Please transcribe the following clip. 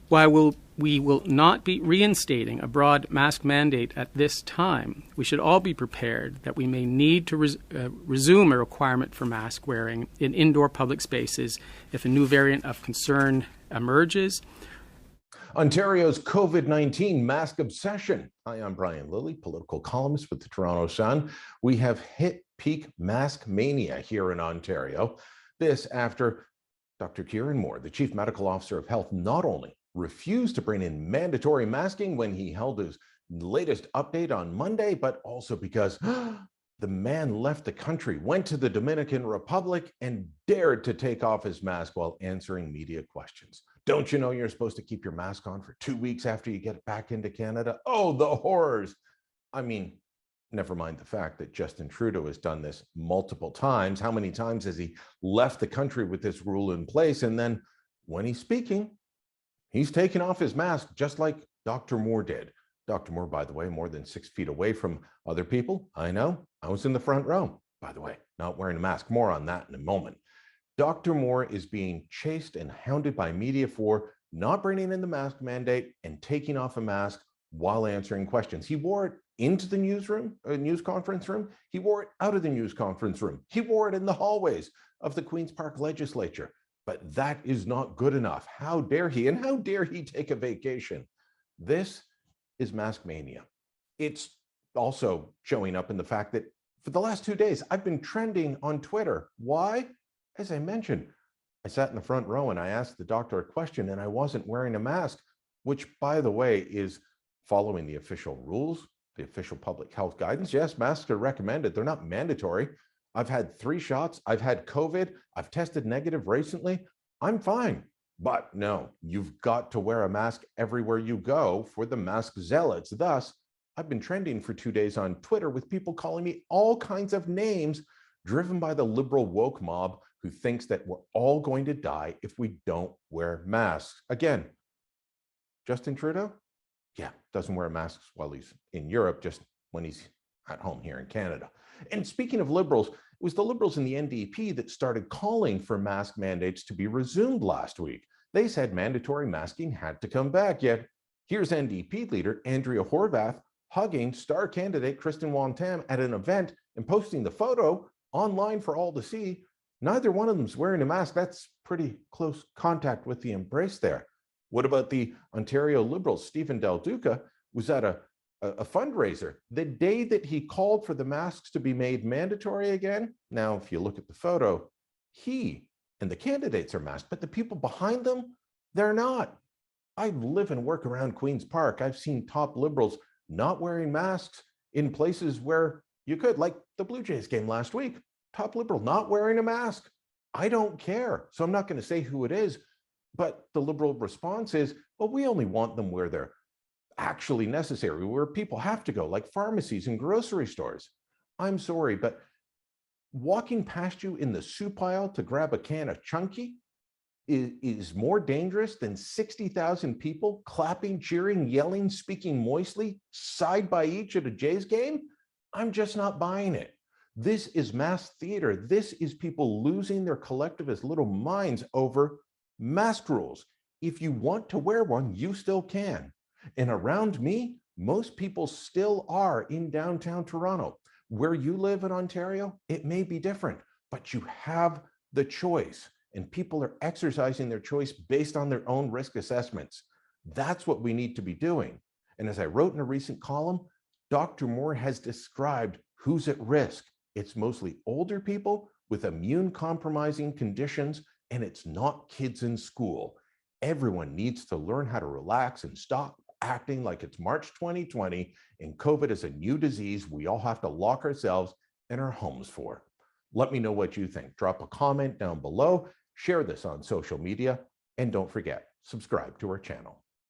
While we will not be reinstating a broad mask mandate at this time, we should all be prepared that we may need to resume a requirement for mask wearing in indoor public spaces if a new variant of concern emerges. Ontario's COVID-19 mask obsession. Hi, I'm Brian Lilley, political columnist with the Toronto Sun. We have hit peak mask mania here in Ontario. This after Dr. Kieran Moore, the Chief Medical Officer of Health, not only refused to bring in mandatory masking when he held his latest update on Monday, but also because the man left the country, went to the Dominican Republic, and dared to take off his mask while answering media questions. Don't you know you're supposed to keep your mask on for 2 weeks after you get back into Canada? Oh, the horrors. I mean, never mind the fact that Justin Trudeau has done this multiple times. How many times has he left the country with this rule in place? And then when he's speaking, he's taking off his mask just like Dr. Moore did. Dr. Moore, by the way, more than 6 feet away from other people. I know, I was in the front row, by the way, not wearing a mask. More on that in a moment. Dr. Moore is being chased and hounded by media for not bringing in the mask mandate and taking off a mask while answering questions. He wore it into the news conference room. He wore it out of the news conference room. He wore it in the hallways of the Queen's Park Legislature. But that is not good enough. How dare he? And how dare he take a vacation? This is mask mania. It's also showing up in the fact that for the last 2 days, I've been trending on Twitter. Why? As I mentioned, I sat in the front row and I asked the doctor a question and I wasn't wearing a mask, which, by the way, is following the official rules, the official public health guidance. Yes, masks are recommended. They're not mandatory. I've had 3 shots. I've had COVID. I've tested negative recently. I'm fine. But no, you've got to wear a mask everywhere you go for the mask zealots. Thus, I've been trending for 2 days on Twitter with people calling me all kinds of names driven by the liberal woke mob who thinks that we're all going to die if we don't wear masks. Again, Justin Trudeau, yeah, doesn't wear masks while he's in Europe, just when he's at home here in Canada. And speaking of liberals, it was the Liberals in the NDP that started calling for mask mandates to be resumed last week. They said mandatory masking had to come back, yet here's NDP leader Andrea Horwath hugging star candidate Kristen Wong-Tam at an event and posting the photo online for all to see. Neither one of them's wearing a mask. That's pretty close contact with the embrace there. What about the Ontario Liberals? Stephen Del Duca was at a fundraiser the day that he called for the masks to be made mandatory again. Now, if you look at the photo, he and the candidates are masked, but the people behind them, they're not. I live and work around Queen's Park. I've seen top Liberals not wearing masks in places where you could, like the Blue Jays game last week. Top Liberal not wearing a mask. I don't care. So I'm not going to say who it is, but the Liberal response is, well, we only want them where they're actually necessary, where people have to go, like pharmacies and grocery stores. I'm sorry, but walking past you in the soup aisle to grab a can of Chunky is more dangerous than 60,000 people clapping, cheering, yelling, speaking moistly, side by each at a Jays game. I'm just not buying it. This is mass theater. This is people losing their collectivist little minds over mask rules. If you want to wear one, you still can. And around me, most people still are in downtown Toronto. Where you live in Ontario, it may be different, but you have the choice, and people are exercising their choice based on their own risk assessments. That's what we need to be doing. And as I wrote in a recent column, Dr. Moore has described who's at risk. It's mostly older people with immune compromising conditions, and it's not kids in school. Everyone needs to learn how to relax and stop acting like it's March 2020 and COVID is a new disease we all have to lock ourselves in our homes for. Let me know what you think. Drop a comment down below, share this on social media, and don't forget, subscribe to our channel.